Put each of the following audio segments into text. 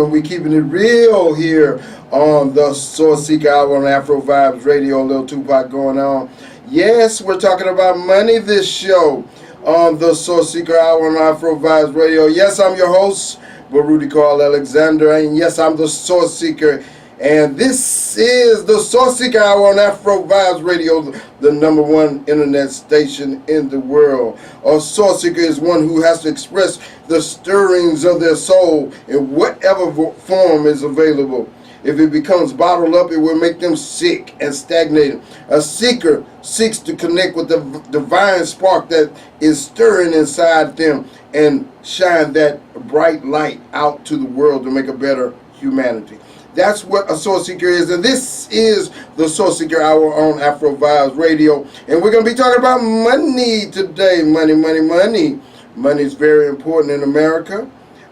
We keeping it real here on the Source Seeker Hour on Afro Vibes Radio. Little Tupac going on. Yes, we're talking about money this show on the Source Seeker Hour on Afro Vibes Radio. Yes, I'm your host, Baruti Carl Alexander, and yes, I'm the Source Seeker. And this is the Source Seeker Hour on Afro Vibes Radio, the number one internet station in the world. A Source Seeker is one who has to express the stirrings of their soul in whatever form is available. If it becomes bottled up, it will make them sick and stagnated. A seeker seeks to connect with the divine spark that is stirring inside them and shine that bright light out to the world to make a better humanity. That's what a Source Seeker is, and this is the Source Seeker Hour on Afro Vibes Radio. And we're going to be talking about money today. Money, money, money. Money is very important in America.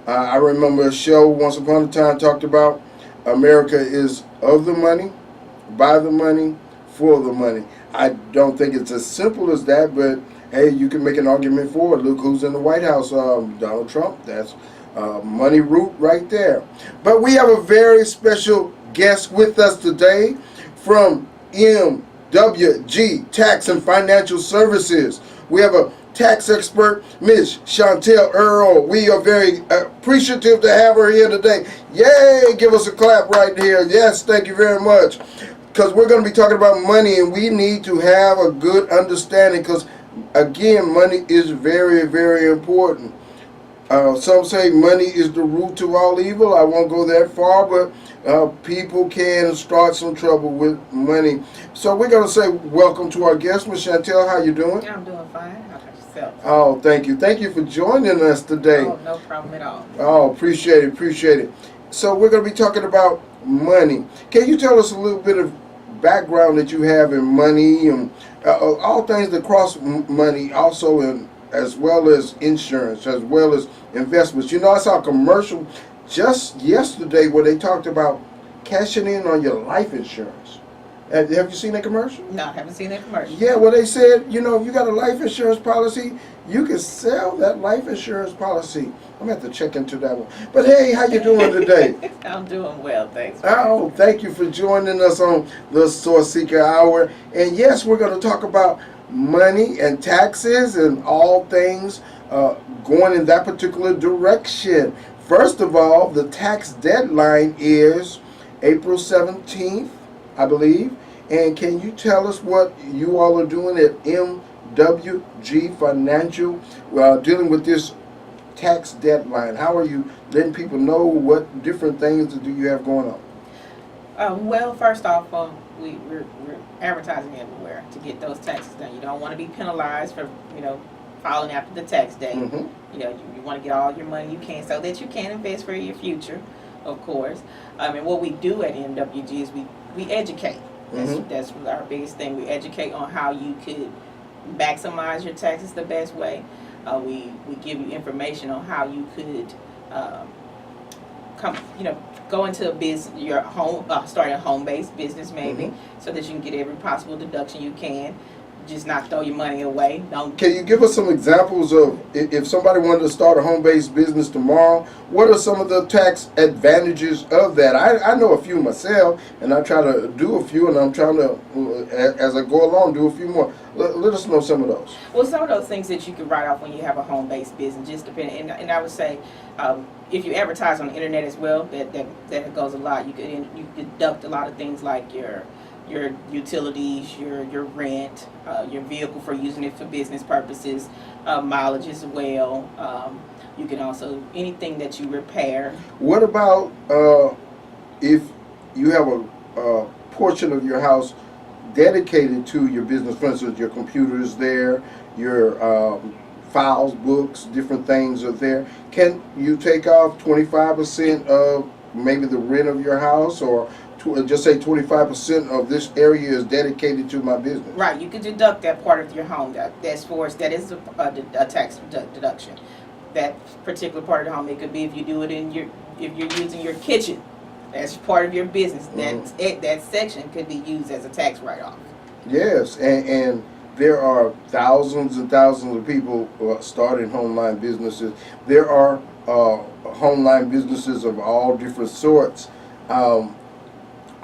I remember a show once upon a time talked about America is of the money, by the money, for the money. I don't think it's as simple as that, but hey, you can make an argument for it. Look who's in the White House, Donald Trump. That's money root right there. But we have a very special guest with us today from MWG Tax and Financial Services. We have a tax expert, Ms. Chantel Earl. We are very appreciative to have her here today. Yay! Give us a clap right here. Yes, thank you very much. Because we're going to be talking about money, and we need to have a good understanding because, again, money is very, very important. Some say money is the root to all evil. I won't go that far, but people can start some trouble with money. So we're going to say welcome to our guest, Ms. Chantel. How you doing? I'm doing fine. How about yourself? Oh, thank you. Thank you for joining us today. Oh, no problem at all. Oh, appreciate it, appreciate it. So we're going to be talking about money. Can you tell us a little bit of background that you have in money and all things that cross money, also in as well as insurance, as well as investments. You know, I saw a commercial just yesterday where they talked about cashing in on your life insurance. Have you seen that commercial? No, I haven't seen that commercial. Yeah, well, they said, you know, if you got a life insurance policy, you can sell that life insurance policy. I'm going to have to check into that one. But hey, how you doing today? I'm doing well, thanks. Oh, thank you for joining us on the Source Seeker Hour. And yes, we're going to talk about money and taxes and all things going in that particular direction. First of all, the tax deadline is April 17th, I believe. And can you tell us what you all are doing at MWG Financial dealing with this tax deadline? How are you letting people know what different things do you have going on? Well, first off, we're advertising everywhere to get those taxes done. You don't want to be penalized for, filing after the tax day. Mm-hmm. You want to get all your money you can so that you can invest for your future, of course. And what we do at MWG is we educate. That's our biggest thing. We educate on how you could maximize your taxes the best way. We give you information on how you could go into a business, your home, start a home-based business maybe, so that you can get every possible deduction you can. Just not throw your money away. Can you give us some examples of if somebody wanted to start a home-based business tomorrow, what are some of the tax advantages of that? I know a few myself, and I try to do a few, and I'm trying to, as I go along, do a few more. Let us know some of those. Well, some of those things that you can write off when you have a home-based business, just depending. And I would say, if you advertise on the internet as well, that goes a lot. You deduct a lot of things like your utilities, your rent, your vehicle for using it for business purposes, mileage as well. You can also, anything that you repair. What about if you have a portion of your house dedicated to your business? For instance, your computer is there, your files, books, different things are there. Can you take off 25% of maybe the rent of your house, or just say 25% of this area is dedicated to my business? Right, you can deduct that part of your home. That is a tax deduction. That particular part of the home. It could be if you do it if you're using your kitchen, that's part of your business. That section could be used as a tax write-off. Yes, and there are thousands and thousands of people starting homeline businesses. There are homeline businesses of all different sorts.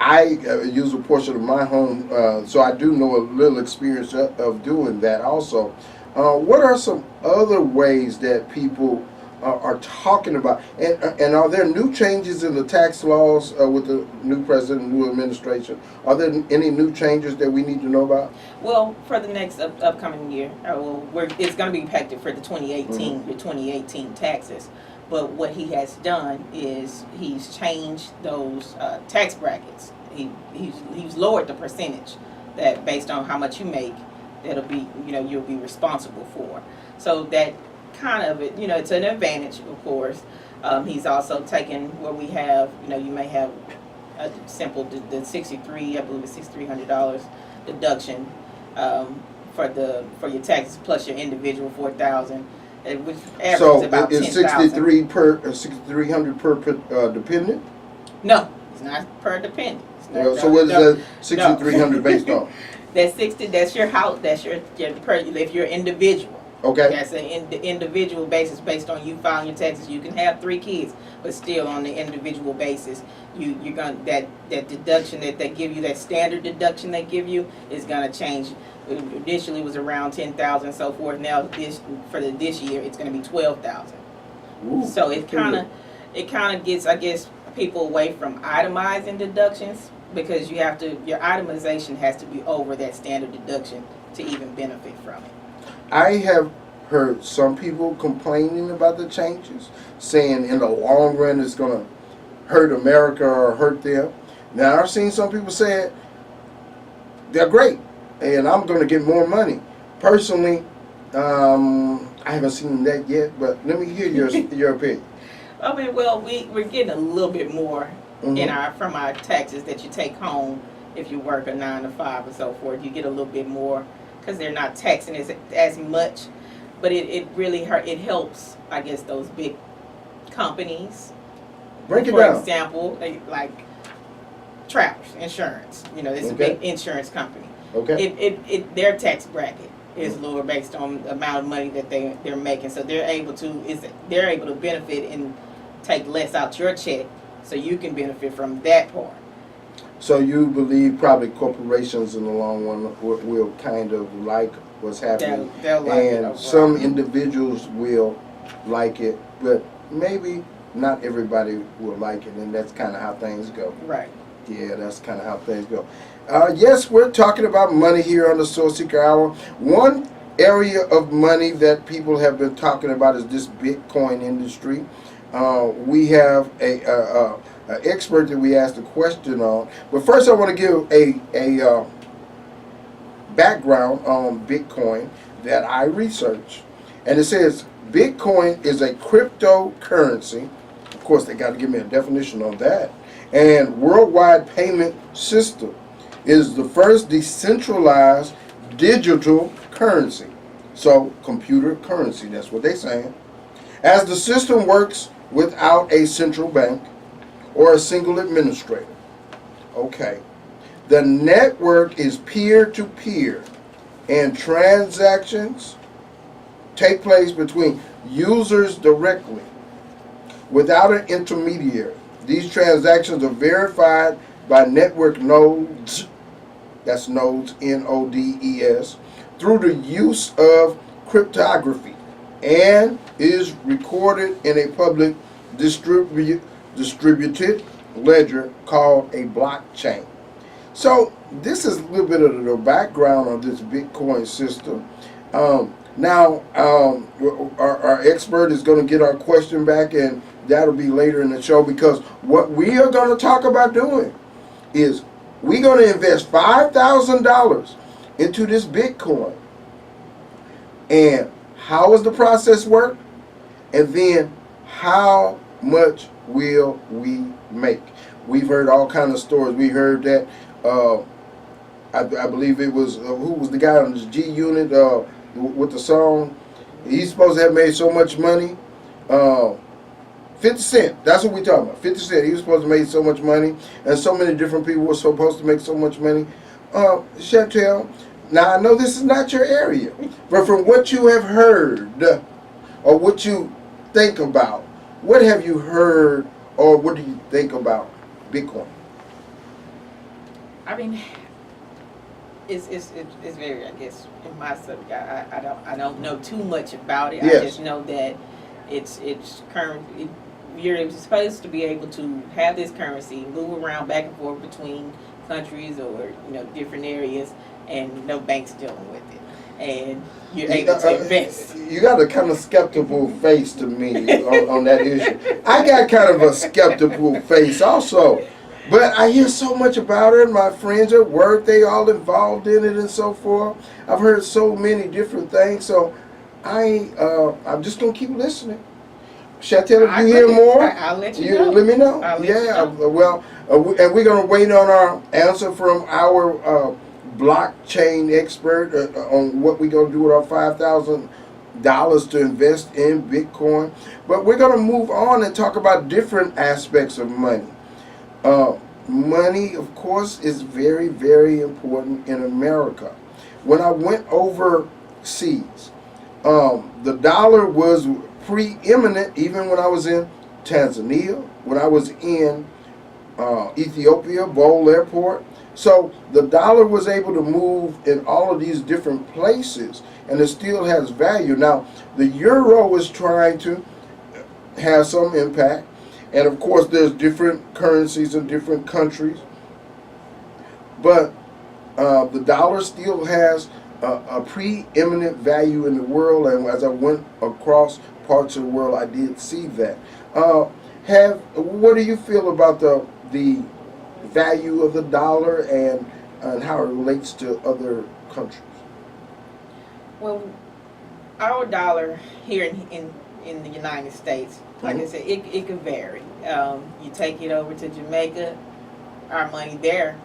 I use a portion of my home, so I do know a little experience of doing that also. What are some other ways that people are talking about? And are there new changes in the tax laws with the new president, new administration? Are there any new changes that we need to know about? Well, for the next upcoming year, it's going to be impacted for the 2018, the 2018 taxes. But what he has done is he's changed those tax brackets. He's lowered the percentage that based on how much you make, that'll be, you'll be responsible for. So that kind of it, it's an advantage, of course. He's also taken where we have, you may have a simple the 63, I believe it's $6,300 deduction for your taxes plus your individual 4,000. Which averages about 10,000. So it's 6,300 per dependent? No, it's not per dependent. So what is that 6,300 based on? That's 60. That's your house. That's your if you're individual. Okay. That's an individual basis based on you filing your taxes. You can have 3 kids, but still on the individual basis, you're gonna that deduction that they give you, that standard deduction they give you, is gonna change. Initially, it was around 10,000, so forth. Now, this year, it's going to be 12,000. So it kind of gets, I guess, people away from itemizing deductions, because your itemization has to be over that standard deduction to even benefit from it. I have heard some people complaining about the changes, saying in the long run it's going to hurt America or hurt them. Now, I've seen some people say they're great, and I'm going to get more money. Personally, I haven't seen that yet, but let me hear your opinion. I mean, well, we're getting a little bit more from our taxes that you take home if you work a 9 to 5 or so forth. You get a little bit more because they're not taxing as much, but it really it helps, I guess, those big companies. Break it down. For example, like Travelers Insurance. It's a big insurance company. Okay. Their tax bracket is lower based on the amount of money that they're making, so they're able to benefit and take less out your check, so you can benefit from that part. So you believe probably corporations in the long run will kind of like what's happening, they'll like it overall. Some individuals will like it, but maybe not everybody will like it, and that's kind of how things go. Right. Yeah, that's kind of how things go. Yes, we're talking about money here on the Soul Seeker Hour. One area of money that people have been talking about is this Bitcoin industry. We have an expert that we asked a question on. But first I want to give a background on Bitcoin that I researched. And it says Bitcoin is a cryptocurrency. Of course, they got to give me a definition on that. And worldwide payment system is the first decentralized digital currency. So computer currency, that's what they're saying. As the system works without a central bank or a single administrator. Okay. The network is peer-to-peer, and transactions take place between users directly without an intermediary. These transactions are verified by network nodes, that's nodes, N-O-D-E-S, through the use of cryptography, and is recorded in a public distributed ledger called a blockchain. So this is a little bit of the background of this Bitcoin system. Now our expert is going to get our question back, and that'll be later in the show, because what we are going to talk about doing is we're going to invest $5,000 into this Bitcoin. And how does the process work? And then how much will we make? We've heard all kinds of stories. We heard that I believe it was who was the guy on this G Unit with the song? He's supposed to have made so much money. 50 Cent, that's what we're talking about. 50 Cent, he was supposed to make so much money, and so many different people were supposed to make so much money. Chantel, Now, I know this is not your area, but from what you have heard or what you think about, what have you heard or what do you think about Bitcoin? I mean, it's very, I guess, in my subject. I don't know too much about it. Yes. I just know that it's current. You're supposed to be able to have this currency move around back and forth between countries or different areas, and no bank's dealing with it, and you're able to invest. You got a kind of skeptical face to me on that issue. I got kind of a skeptical face also. But I hear so much about it. My friends at work, they all involved in it and so forth. I've heard so many different things. So I'm just going to keep listening. Chantel, if you hear more, I'll let you know. Let me know. I'll let you know. Well, and we're going to wait on our answer from our blockchain expert on what we're going to do with our $5,000 to invest in Bitcoin. But we're going to move on and talk about different aspects of money. Money, of course, is very, very important in America. When I went overseas, the dollar was preeminent even when I was in Tanzania, when I was in Ethiopia, Bole Airport. So the dollar was able to move in all of these different places, and it still has value. Now, the euro is trying to have some impact. And of course, there's different currencies in different countries. But the dollar still has a preeminent value in the world. And as I went across parts of the world, I did see that. What do you feel about the value of the dollar and how it relates to other countries? Well, our dollar here in the United States, like I said, it can vary. You take it over to Jamaica, our money there,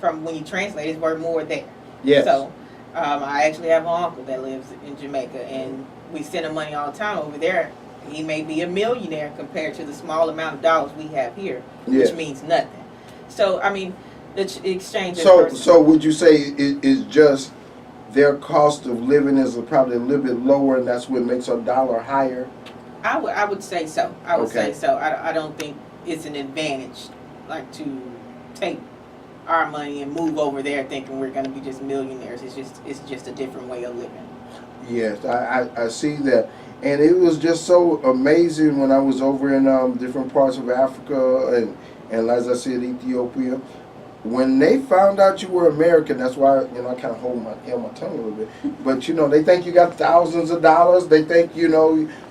from when you translate, is worth more there. Yes. So I actually have an uncle that lives in Jamaica, and we send him money all the time over there. He may be a millionaire compared to the small amount of dollars we have here, Yes. which means nothing. So, I mean, the exchange is So would you say it is just their cost of living is probably a little bit lower, and that's what makes a dollar higher? I would say so. I would Okay. say so. I don't think it's an advantage, like, to take our money and move over there thinking we're going to be just millionaires. It's just a different way of living. Yes, I see that. And it was just so amazing when I was over in different parts of Africa and as I said, Ethiopia. When they found out you were American, that's why I kind of held my tongue a little bit. But they think you got thousands of dollars. They think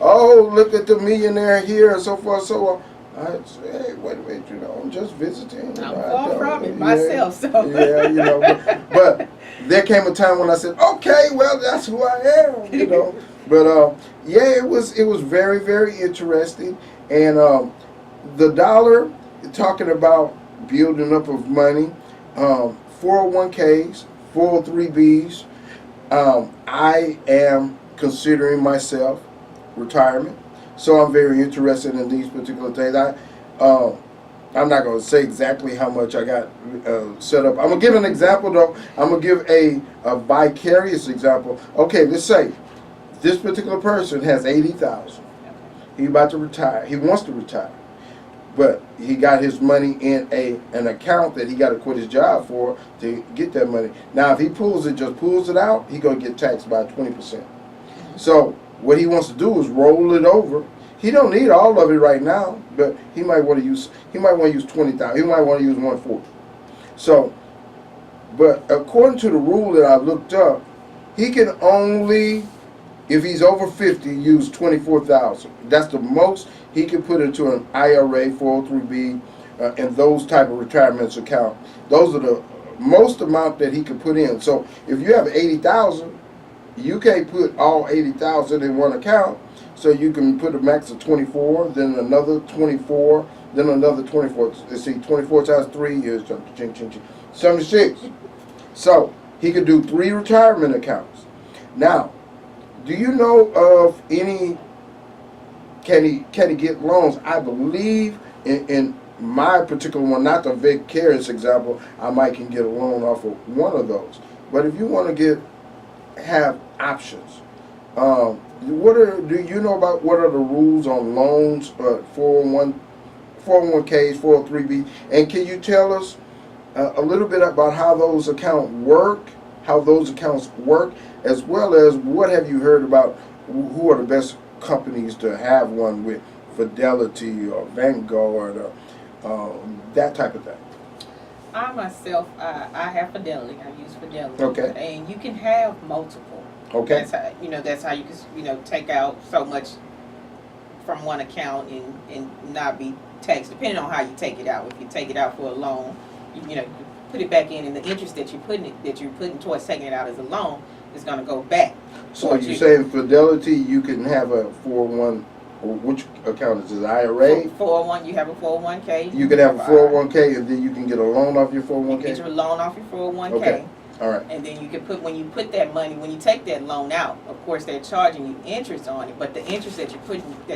oh, look at the millionaire here and so forth. So I say, hey, wait a minute, I'm just visiting. I'm far from it myself, so. Yeah, but there came a time when I said, okay, well, that's who I am, But yeah, it was very, very interesting. And the dollar, talking about building up of money, 401ks, 403bs. I am considering myself retirement, so I'm very interested in these particular things. I'm not going to say exactly how much I got set up. I'm going to give an example, though. I'm going to give a vicarious example. Okay, let's say this particular person has $80,000. He's about to retire. He wants to retire. But he got his money in an account that he got to quit his job for to get that money. Now, if he pulls it out, he's going to get taxed by 20%. So what he wants to do is roll it over. He don't need all of it right now, but he might want to use 20,000. He might want to use 140. So, but according to the rule that I looked up, he can only, if he's over 50, use 24,000. That's the most he can put into an IRA, 403b, and those type of retirements account. Those are the most amount that he can put in. So if you have 80,000, you can't put all 80,000 in one account. So you can put a max of 24, then another 24, then another 24. Let's see, 24 times 3 is 76. So he could do 3 retirement accounts. Now, do you know of any? Can he get loans? I believe in my particular one, not the vicarious example, I might can get a loan off of one of those. But if you want to have options, do you know about what are the rules on loans, 401ks, 403b, and can you tell us a little bit about how those accounts work, as well as what have you heard about who are the best companies to have one with, Fidelity or Vanguard or that type of thing? I myself, I have Fidelity. I use Fidelity. Okay. And you can have multiple. Okay. That's how you can, take out so much from one account and not be taxed, depending on how you take it out. If you take it out for a loan, you put it back in, and the interest that you're putting towards taking it out as a loan is going to go back. So you're saying Fidelity, you can have a 401, or which account is it, IRA? 401, you have a 401k. You can have a 401k, and then you can get a loan off your You 401k? get your loan off your 401k. Okay. All right. And then you can when you take that loan out, of course they're charging you interest on it, but the interest that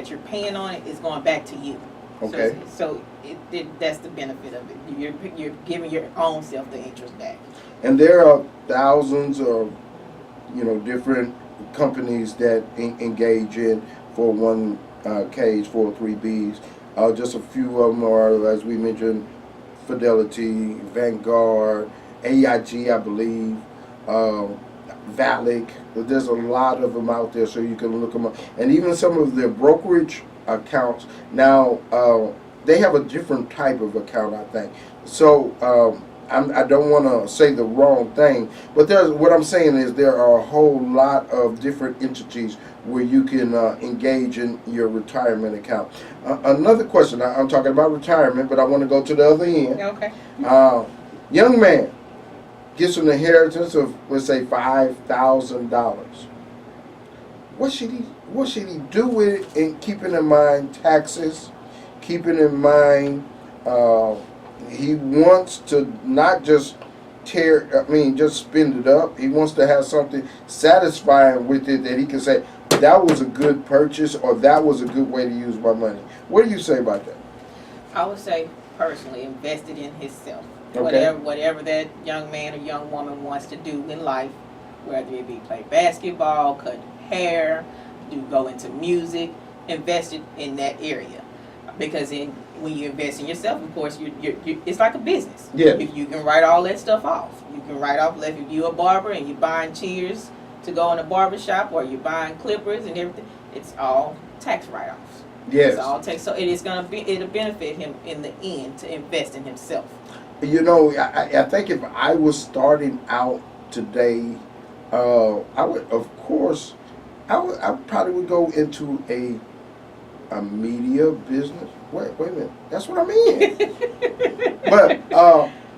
you're paying on it is going back to you. Okay. So that's the benefit of it. You're giving your own self the interest back. And there are thousands of, different companies that engage in 401ks, 403bs. Just a few of them are, as we mentioned, Fidelity, Vanguard, AIG, I believe, VALIC. There's a lot of them out there, so you can look them up. And even some of their brokerage accounts, now they have a different type of account, I think. So I don't want to say the wrong thing, but what I'm saying is there are a whole lot of different entities where you can engage in your retirement account. Another question, I'm talking about retirement, but I want to go to the other end. Okay. Young man gets an inheritance of, let's say, $5,000. What should he do with it, in keeping in mind taxes, keeping in mind he wants to not just just spend it up. He wants to have something satisfying with it that he can say, that was a good purchase, or that was a good way to use my money. What do you say about that? I would say personally invested in himself. Okay. Whatever that young man or young woman wants to do in life, whether it be play basketball, cut hair, go into music, invest it in that area. Because when you invest in yourself, of course, it's like a business. Yeah. You can write all that stuff off. You can write off, if you're a barber and you're buying cheers to go in a barber shop, or you're buying clippers and everything, it's all tax write-offs. Yes. It's all tax. So it'll benefit him in the end to invest in himself. I think if I was starting out today, I would, of course, I probably would go into a media business. Wait a minute. That's what I mean. But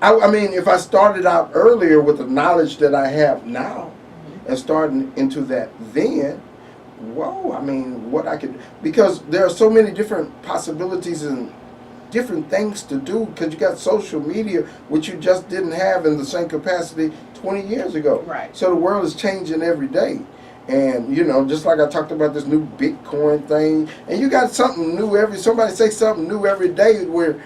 I mean, if I started out earlier with the knowledge that I have now, and starting into that then, whoa, I mean, what I could, because there are so many different possibilities and different things to do, because you got social media, which you just didn't have in the same capacity 20 years ago. Right. So the world is changing every day. And, just like I talked about this new Bitcoin thing, and you got something new somebody say something new every day where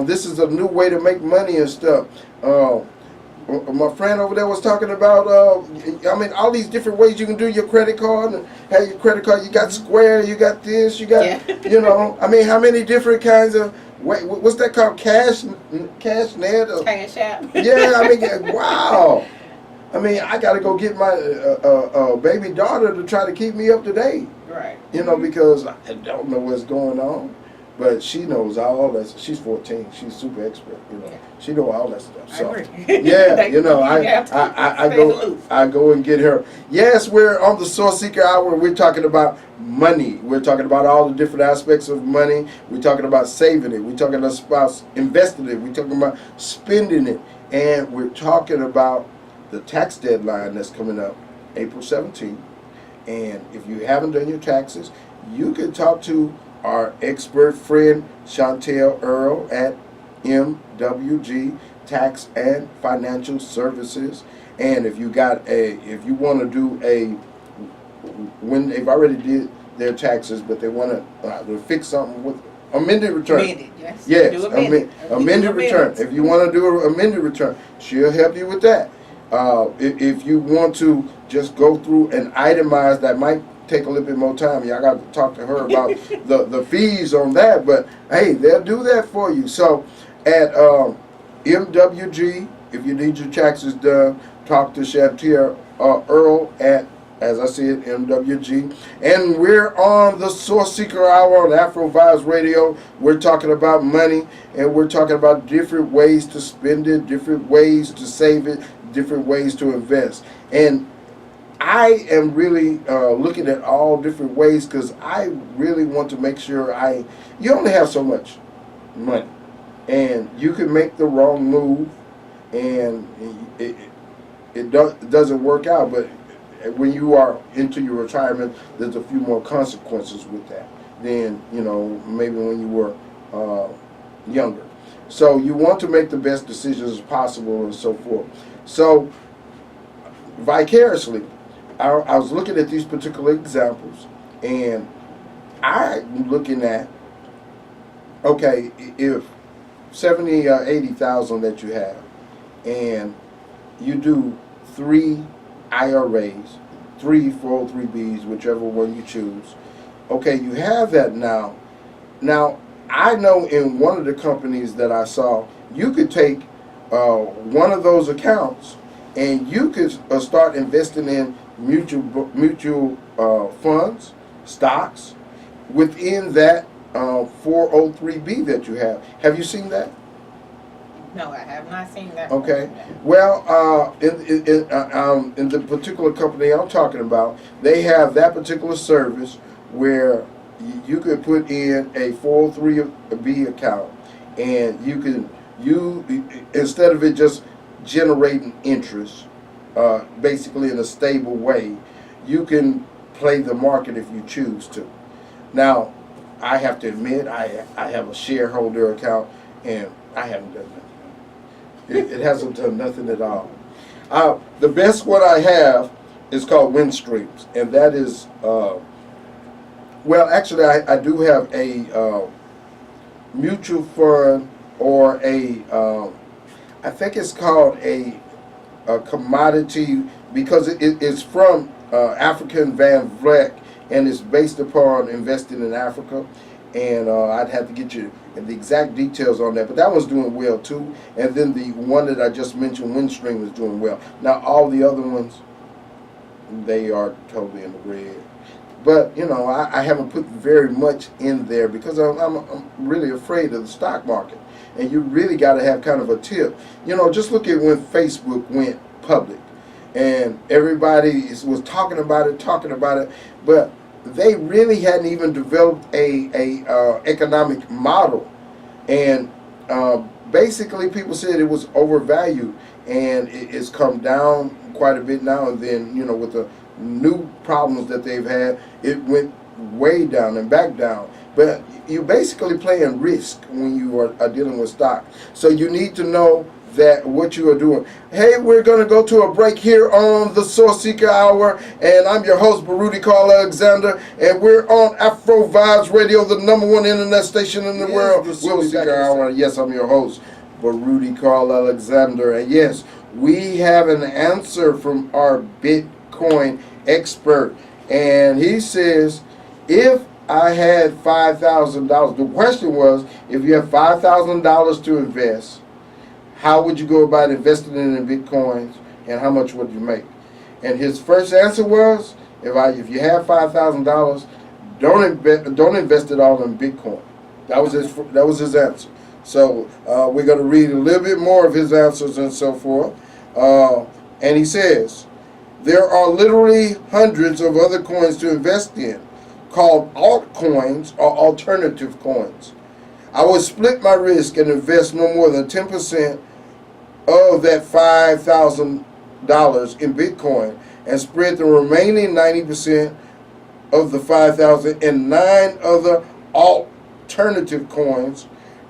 this is a new way to make money and stuff. My friend over there was talking about, all these different ways you can do your credit card, and have your credit card. You got Square, you got this, you got, how many different kinds of, what's that called? CashNet? Cash App. Yeah, wow. I got to go get my baby daughter to try to keep me up to date. Right. Because I don't know what's going on. But she knows all that. She's 14. She's super expert. Yeah. She knows all that stuff. So, I agree. yeah, I go and get her. Yes, we're on the Source Seeker Hour. We're talking about money. We're talking about all the different aspects of money. We're talking about saving it. We're talking about investing it. We're talking about spending it. And we're talking about the tax deadline that's coming up April 17th. And if you haven't done your taxes, you can talk to our expert friend Chantel Earl at MWG Tax and Financial Services. And if you want to do when they've already did their taxes, but they want to fix something with amended return. Amended, yes. Yes, amended return. If you want to do an amended return, she'll help you with that. If you want to just go through and itemize, that might take a little bit more time. Y'all got to talk to her about the fees on that, but hey, they'll do that for you. So at MWG, if you need your taxes done, talk to Shantia Earl at, as I said, MWG. And we're on the Source Seeker Hour on Afro Vibes Radio. We're talking about money, and we're talking about different ways to spend it, different ways to save it, different ways to invest. And I am really looking at all different ways, because I really want to make sure you only have so much money, and you can make the wrong move, and it doesn't work out. But when you are into your retirement, there's a few more consequences with that than, maybe when you were younger. So you want to make the best decisions as possible and so forth. So vicariously, I was looking at these particular examples, and I'm looking at, okay, if 70 or 80,000 that you have, and you do 3 IRAs, 3 403Bs, whichever one you choose. Okay, you have that now. Now, I know in one of the companies that I saw, you could take one of those accounts, and you could start investing in mutual funds, stocks, within that 403B that you have. Have you seen that? No, I have not seen that. Okay. Well, in the particular company I'm talking about, they have that particular service where you could put in a 403B account, and instead of it just generating interest, basically in a stable way, you can play the market if you choose to. Now, I have to admit, I have a shareholder account, and I haven't done nothing. It hasn't done nothing at all. The best one I have is called Windstreams, and that is, well, actually, I do have a mutual fund, or I think it's called a commodity, because it's from African Van Vleck, and it's based upon investing in Africa. And I'd have to get you the exact details on that, but that one's doing well too. And then the one that I just mentioned, Windstream, is doing well. Now all the other ones, they are totally in the red. But I haven't put very much in there, because I'm really afraid of the stock market. And you really got to have kind of a tip. Just look at when Facebook went public, and everybody was talking about it, but they really hadn't even developed a economic model, and basically people said it was overvalued, and it's come down quite a bit now. And then with the new problems that they've had, it went way down and back down. But you're basically playing risk when you are dealing with stock. So you need to know that what you are doing. Hey, we're going to go to a break here on the Source Seeker Hour, and I'm your host, Baruti Carl Alexander, and we're on Afro Vibes Radio, the #1 internet station in the world. The Source Seeker Hour. Yes, I'm your host, Baruti Carl Alexander, and yes, we have an answer from our Bitcoin expert, and he says, if I had $5,000, the question was, if you have $5,000 to invest, how would you go about investing it in Bitcoins, and how much would you make? And his first answer was, if you have $5,000, don't invest it all in Bitcoin. That was his answer. So we're going to read a little bit more of his answers and so forth. And he says, there are literally hundreds of other coins to invest in, called altcoins or alternative coins. I would split my risk and invest no more than 10% of that $5,000 in Bitcoin, and spread the remaining 90% of the $5,000 in 9 other alternative coins,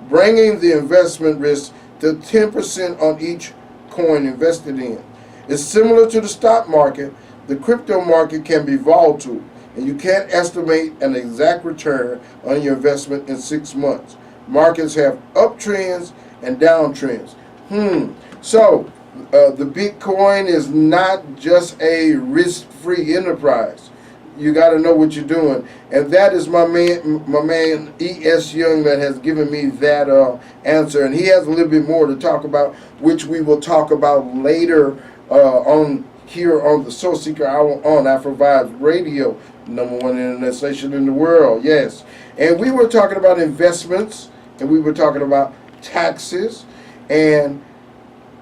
bringing the investment risk to 10% on each coin invested in. It's similar to the stock market. The crypto market can be volatile, and you can't estimate an exact return on your investment in 6 months. Markets have uptrends and downtrends. So The Bitcoin is not just a risk-free enterprise. You got to know what you're doing, and that is my man E.S. Young that has given me that answer, and he has a little bit more to talk about, which we will talk about later on here on the Soul Seeker Hour on Afro Vibes Radio, #1 internet station in the world. Yes, and we were talking about investments, and we were talking about taxes, and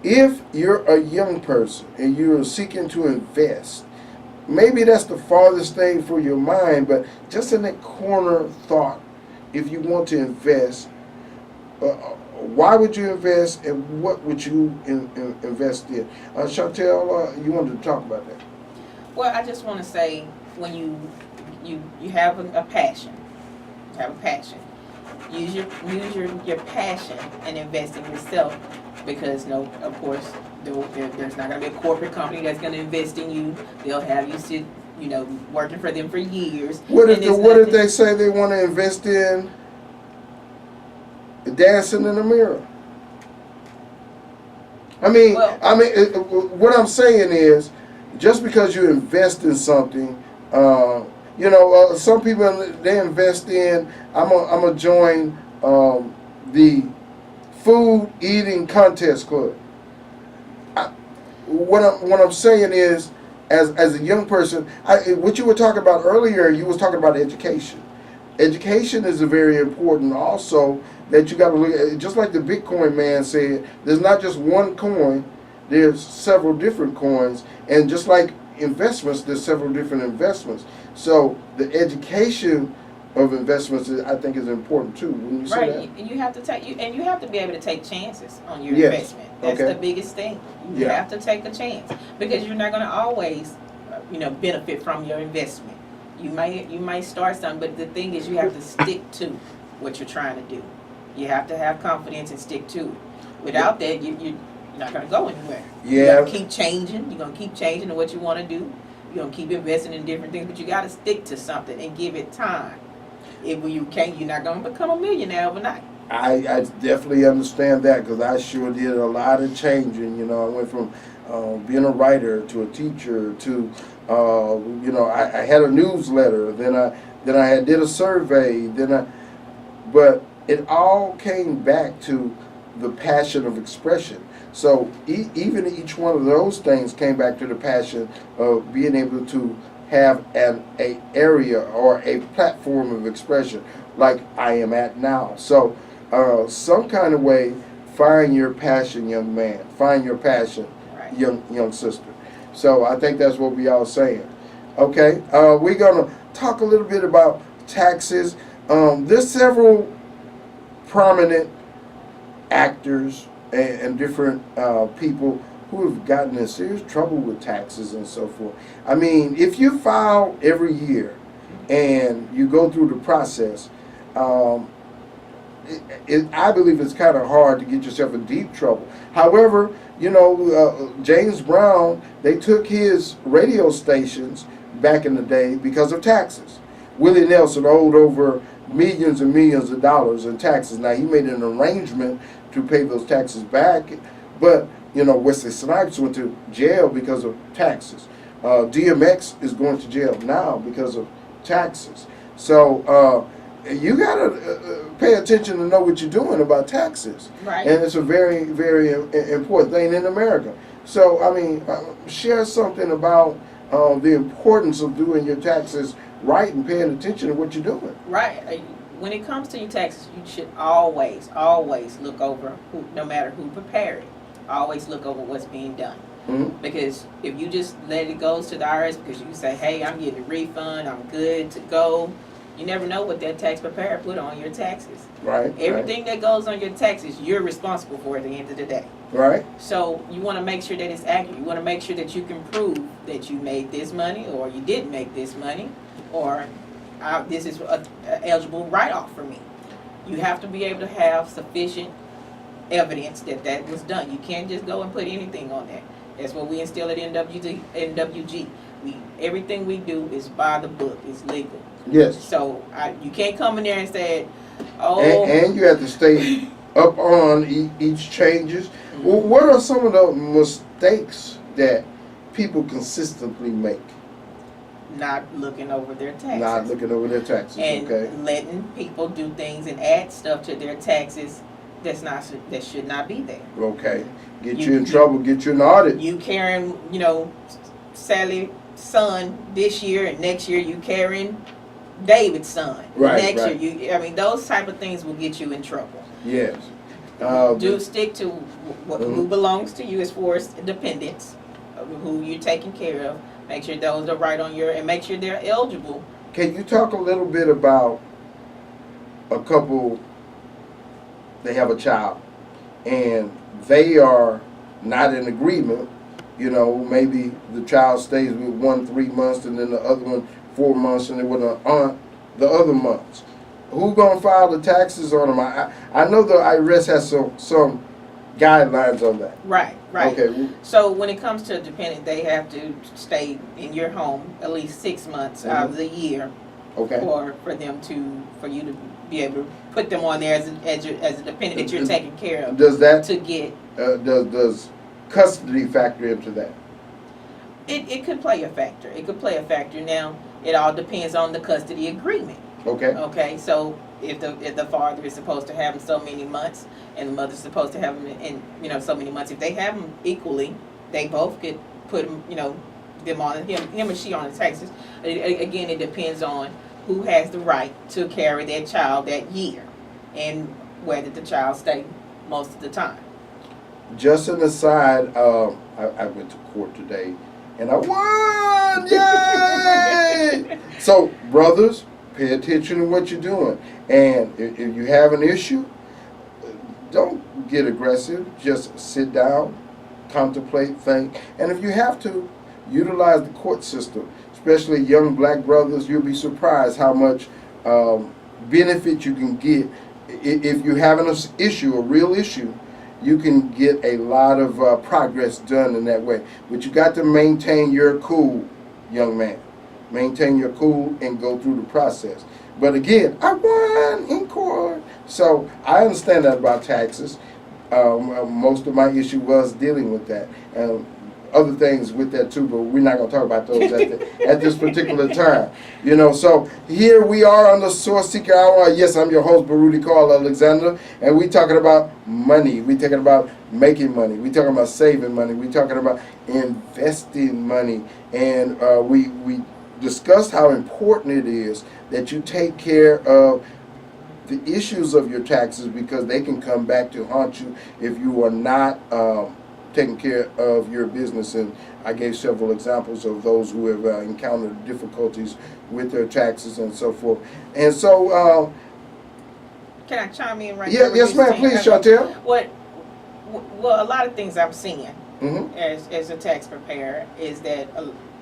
if you're a young person and you're seeking to invest, maybe that's the farthest thing for your mind, but just in that corner thought, if you want to invest, why would you invest and what would you invest in? Chantel, you wanted to talk about that. Well, I just want to say, when you have a passion, use your passion and invest in yourself, because of course there's not going to be a corporate company that's going to invest in you. They'll have you sit, working for them for years. What if they say they want to invest in dancing in the mirror? What I'm saying is, just because you invest in something, some people, they invest in, I'm gonna join the food eating contest club. What I'm saying is, as a young person, what you were talking about earlier, you was talking about education. Education is a very important also, that you got to look at. Just like the Bitcoin man said, there's not just one coin, there's several different coins, and just like investments, there's several different investments. So the education of investments, I think, is important too. Wouldn't you say that? Right, you have to be able to take chances on your Yes. investment. That's Okay. the biggest thing. You Yeah. have to take a chance, because you're not going to always, benefit from your investment. You might start something, but the thing is, you have to stick to what you're trying to do. You have to have confidence and stick to it. Without that, you're not going to go anywhere. Yeah. You're going to keep changing. You're going to keep changing to what you want to do. You're going to keep investing in different things, but you got to stick to something and give it time. If you can't, you're not going to become a millionaire overnight. I definitely understand that, because I sure did a lot of changing. I went from being a writer to a teacher to, I had a newsletter. Then I did a survey. But it all came back to the passion of expression. So even each one of those things came back to the passion of being able to have an area or a platform of expression like I am at now. So some kind of way, find your passion, young man. Find your passion, Right. young sister. So I think that's what we all saying. Okay, we're gonna talk a little bit about taxes. There's several prominent actors and different people who have gotten in serious trouble with taxes and so forth. I mean, if you file every year and you go through the process, I believe it's kind of hard to get yourself in deep trouble. However, James Brown, they took his radio stations back in the day because of taxes. Willie Nelson owed over millions and millions of dollars in taxes. Now, he made an arrangement to pay those taxes back, but Wesley Snipes went to jail because of taxes. DMX is going to jail now because of taxes. So you gotta pay attention to know what you're doing about taxes, Right. and it's a very, very important thing in America. So share something about the importance of doing your taxes right and paying attention to what you're doing. Right. When it comes to your taxes, you should always look over no matter who prepared it. Always look over what's being done. Mm-hmm. Because if you just let it go to the IRS because you say, hey, I'm getting a refund, I'm good to go, you never know what that tax preparer put on your taxes. Right. Everything that goes on your taxes, you're responsible for at the end of the day. Right. So you want to make sure that it's accurate. You want to make sure that you can prove that you made this money, or you didn't make this money, or this is a eligible write-off for me. You have to be able to have sufficient evidence that was done. You can't just go and put anything on there. That's what we instill at NWG. Everything we do is by the book. It's legal. Yes. So you can't come in there and say, oh. And you have to stay up on each changes. Well, what are some of the mistakes that people consistently make? Not looking over their taxes. Not looking over their taxes, and okay? letting people do things and add stuff to their taxes that should not be there. Okay. Get you in trouble, get you an audit. You carrying, Sally's son this year, and next year you carrying David's son. Right, Next right. year, those type of things will get you in trouble. Yes. Do stick to who belongs to you as far as dependents, who you're taking care of. Make sure those are right on and make sure they're eligible. Can you talk a little bit about a couple, they have a child, and they are not in agreement, maybe the child stays with one 3 months and then the other one 4 months, and they with an aunt the other months. Who gonna file the taxes on them? I know the IRS has some guidelines on that. Right. Okay. So when it comes to dependent, they have to stay in your home at least 6 months out of the year. Okay. For you to be able to put them on there as a dependent that you're taking care of. Does that to get does custody factor into that? it could play a factor. It could play a factor. Now it all depends on the custody agreement. Okay. Okay. So if the father is supposed to have them so many months and the mother's supposed to have them in so many months, if they have them equally, they both could put them them on him or she on the taxes. Again, it depends on who has the right to carry that child that year and whether the child stay most of the time. Just an aside, I went to court today and I won! Yay! So, brothers, pay attention to what you're doing. And if you have an issue, don't get aggressive. Just sit down, contemplate, think. And if you have to, utilize the court system. Especially young black brothers, you'll be surprised how much benefit you can get. If you're having an issue, a real issue, you can get a lot of progress done in that way. But you got to maintain your cool, young man. Maintain your cool and go through the process. But again, I won in court. So I understand that about taxes. Most of my issue was dealing with that. Other things with that too, but we're not going to talk about those at this particular time. So here we are on the Source Seeker Hour. Yes, I'm your host, Baruti Carl Alexander, and we're talking about money. We're talking about making money. We're talking about saving money. We're talking about investing money. And we discussed how important it is that you take care of the issues of your taxes, because they can come back to haunt you if you are not taking care of your business. And I gave several examples of those who have encountered difficulties with their taxes and so forth. And so, can I chime in right there? Yes, ma'am. Please, Chantel. Well, a lot of things I'm seeing as a tax preparer is that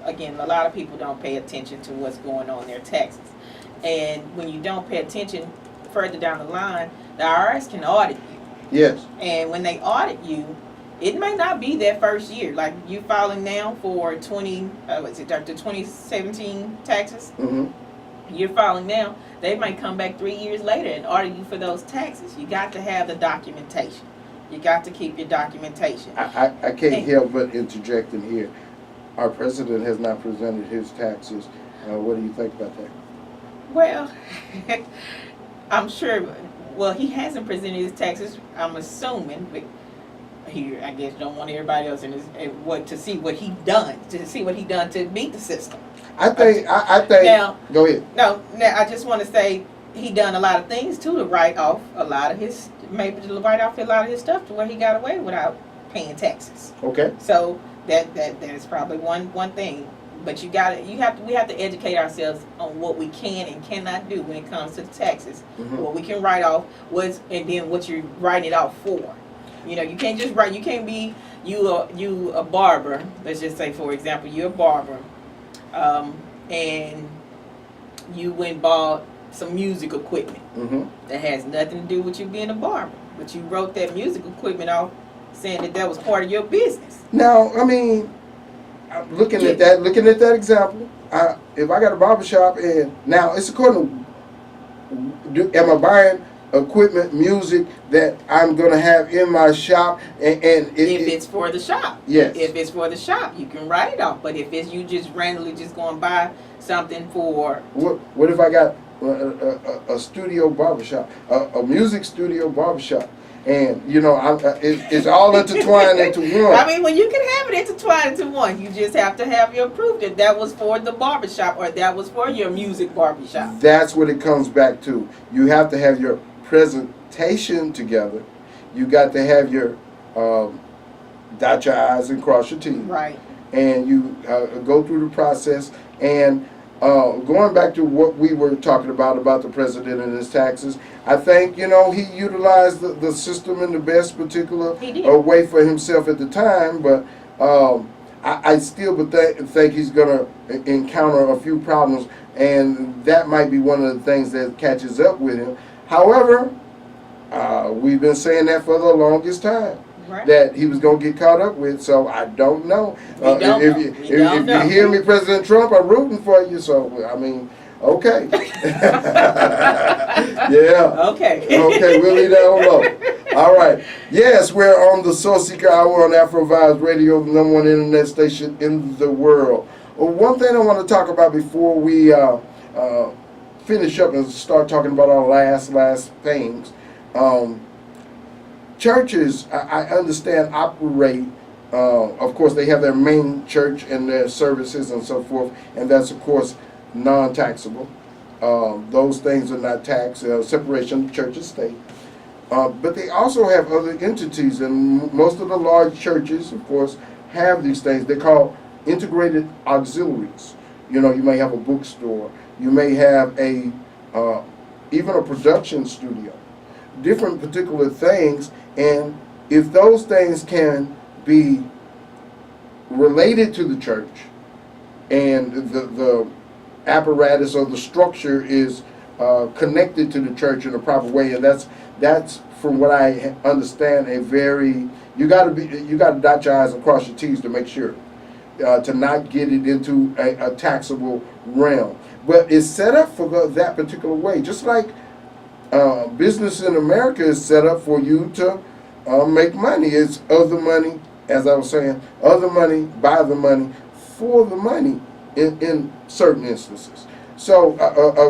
again, a lot of people don't pay attention to what's going on in their taxes, and when you don't pay attention, further down the line, the IRS can audit you. Yes. And when they audit you, it may not be that first year. Like you filing now for the 2017 taxes. You're filing now. They might come back 3 years later and audit you for those taxes. You got to have the documentation. You got to keep your documentation. I can't help but interject in here. Our president has not presented his taxes. What do you think about that? Well, I'm sure. Well, he hasn't presented his taxes, I'm assuming, but he, I guess, don't want everybody else in his to see what he done to beat the system. I think. Now, go ahead. No, now I just want to say he done a lot of things too to write off a lot of his stuff to where he got away without paying taxes. Okay. So that is probably one thing. But we have to educate ourselves on what we can and cannot do when it comes to the taxes. What we can write off, and then what you're writing it off for. You can't just write. You can't be you a barber. Let's just say, for example, you're a barber, and you went and bought some music equipment that has nothing to do with you being a barber, but you wrote that music equipment off, saying that was part of your business. Now, I mean, looking at that example, if I got a barber shop and now it's according to, am I buying equipment, music that I'm going to have in my shop, and if it's for the shop. Yes. If it's for the shop, you can write it off. But if it's you just randomly just going to buy something for... What if I got a studio barbershop, a music studio barbershop, and it's all intertwined into one. I mean, well, you can have it intertwined into one. You just have to have your proof that was for the barbershop or that was for your music barbershop. That's what it comes back to. You have to have your presentation together. You got to have your dot your I's and cross your T's. Right. And you go through the process. And going back to what we were talking about the president and his taxes, I think, he utilized the system in the best particular way for himself at the time, but I still think he's going to encounter a few problems, and that might be one of the things that catches up with him. However, we've been saying that for the longest time. Right. That he was going to get caught up with, so I don't know. If you hear me, President Trump, I'm rooting for you, so, I mean, okay. Yeah. Okay, we'll leave that alone. All right. Yes, we're on the Soul Seeker Hour on Afro Vibes Radio, the #1 internet station in the world. One thing I want to talk about before we finish up and start talking about our last things. Churches, I understand, operate, of course, they have their main church and their services and so forth, and that's, of course, non-taxable. Those things are not taxed, separation of church and state. But they also have other entities, and most of the large churches, of course, have these things. They're called integrated auxiliaries. You may have a bookstore. You may have even a production studio. Different particular things, and if those things can be related to the church and the apparatus or the structure is connected to the church in a proper way, and that's from what I understand you got to dot your I's and cross your T's to make sure to not get it into a taxable realm, but it's set up for that particular way, just like business in America is set up for you to make money. It's of the money, as I was saying, of the money, by the money, for the money in certain instances. So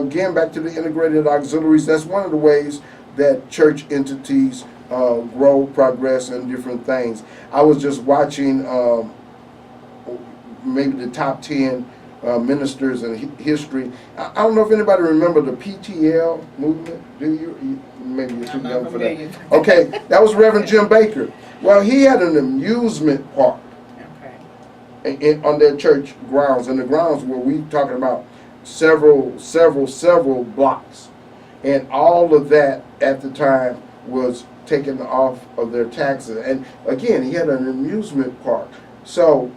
again, back to the integrated auxiliaries, that's one of the ways that church entities grow, progress, and different things. I was just watching maybe the top 10 ministers in history. I don't know if anybody remember the PTL movement. Do you? Maybe you're too young for that. Okay, that was Reverend Jim Baker. Well, he had an amusement park on their church grounds, and the grounds where we talking about several blocks, and all of that at the time was taken off of their taxes. And again, he had an amusement park. So.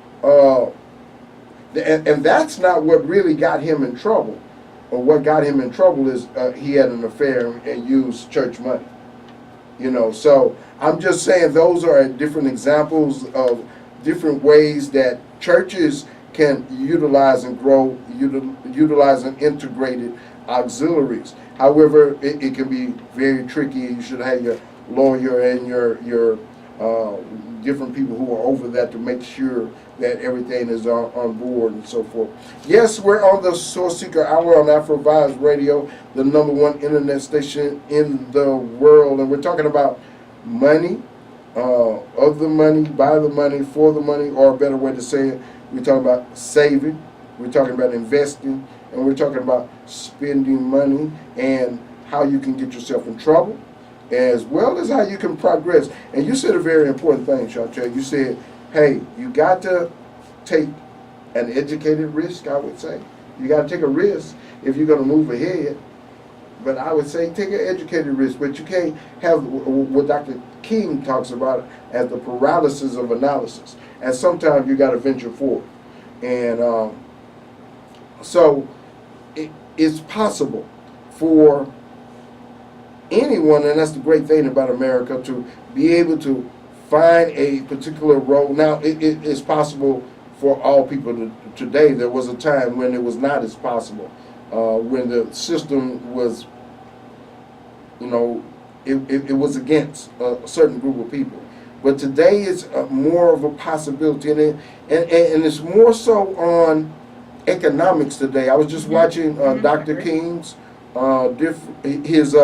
And that's not what really got him in trouble. Or what got him in trouble is he had an affair and used church money. So I'm just saying those are different examples of different ways that churches can utilize and grow, utilizing integrated auxiliaries. However, it can be very tricky. You should have your lawyer and your different people who are over that to make sure that everything is on board and so forth. Yes, we're on the Soul Seeker Hour on Afro Vibes Radio, the #1 internet station in the world, and we're talking about money, of the money, by the money, for the money, or a better way to say it, we're talking about saving, we're talking about investing, and we're talking about spending money and how you can get yourself in trouble, as well as how you can progress. And you said a very important thing, Chantel. You said, hey, you got to take an educated risk, I would say. You got to take a risk if you're going to move ahead. But I would say take an educated risk, but you can't have what Dr. King talks about as the paralysis of analysis. And sometimes you got to venture forward. And so it's possible for anyone, and that's the great thing about America, to be able to find a particular role. Now, it is possible for all people today. There was a time when it was not as possible, when the system was you know, it was against a certain group of people. But today it's more of a possibility, and it's more so on economics today. I was just watching Dr. King's his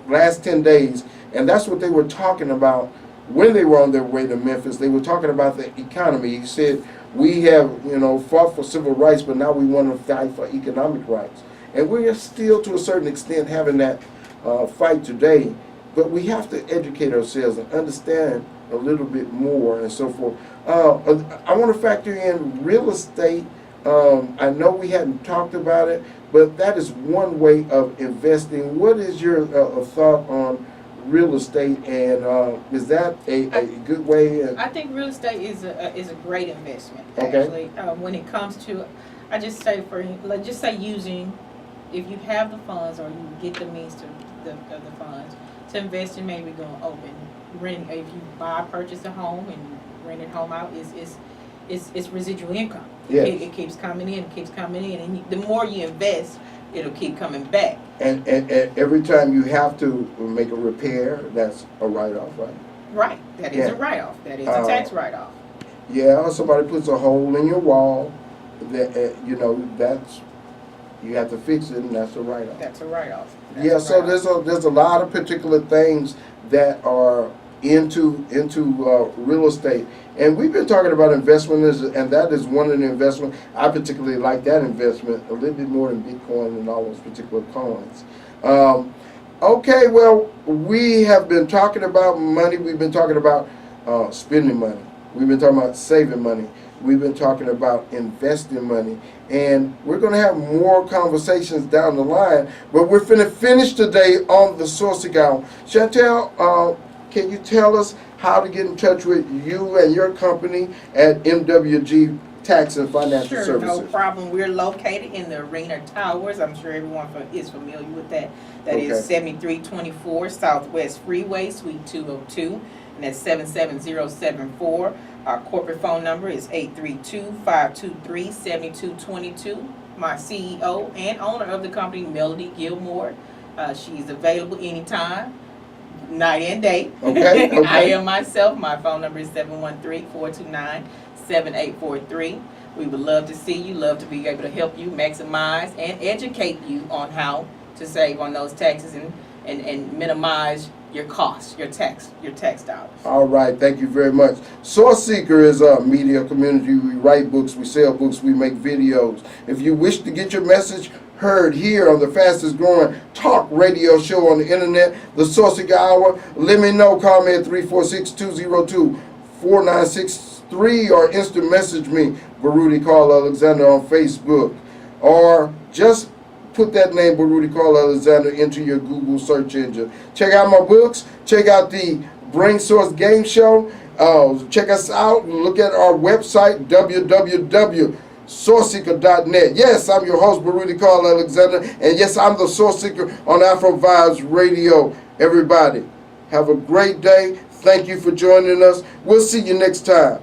last 10 days, and that's what they were talking about when they were on their way to Memphis. They were talking about the economy. He said, we have, you know, fought for civil rights, but now we want to fight for economic rights. And we are still, to a certain extent, having that fight today. But we have to educate ourselves and understand a little bit more and so forth. I want to factor in real estate. I know we hadn't talked about it, but that is one way of investing. What is your thought on real estate, and is that a good way? I think real estate is a great investment. Okay. Actually, when it comes to, I just say let's say using, if you have the funds or you get the means to the funds to invest in, maybe going open rent. If you purchase a home and rent it home out, it's residual income. Yes. It keeps coming in, and the more you invest, it'll keep coming back. And every time you have to make a repair, that's a write-off, right? Right. That is a write-off. That is a tax write-off. Yeah, somebody puts a hole in your wall, that you know, that's, you have to fix it, and that's a write-off. That's a write-off. Yeah, so there's a lot of particular things that are into real estate, and we've been talking about investment, and that is one of the investments. I particularly like that investment a little bit more than Bitcoin and all those particular coins. Okay, well, we have been talking about money. We've been talking about spending money. We've been talking about saving money. We've been talking about investing money, and we're going to have more conversations down the line. But we're finna finish today on the Sourcing Hour. Chantel, can you tell us how to get in touch with you and your company at MWG Tax and Financial Services? No problem. We're located in the Arena Towers. I'm sure everyone is familiar with that. That is 7324 Southwest Freeway, Suite 202, and that's 77074. Our corporate phone number is 832-523-7222. My CEO and owner of the company, Melody Gilmore. She's available anytime, night and day. Okay. I am myself. My phone number is 713-429-7843. We would love to see you, love to be able to help you maximize and educate you on how to save on those taxes and minimize your costs, your tax dollars. All right, thank you very much. Source Seeker is a media community. We write books, we sell books, we make videos. If you wish to get your message heard here on the fastest growing talk radio show on the internet, the Sourcing Hour, let me know. Call me at 346-202-4963 or instant message me, Baruti Carl Alexander, on Facebook, or just put that name, Baruti Carl Alexander, into your Google search engine. Check out my books. Check out the Brain Source Game Show. Check us out. Look at our website, www.sourceseeker.net. Yes, I'm your host, Baruti Carl Alexander, and yes, I'm the Source Seeker on Afro Vibes Radio. Everybody, have a great day. Thank you for joining us. We'll see you next time.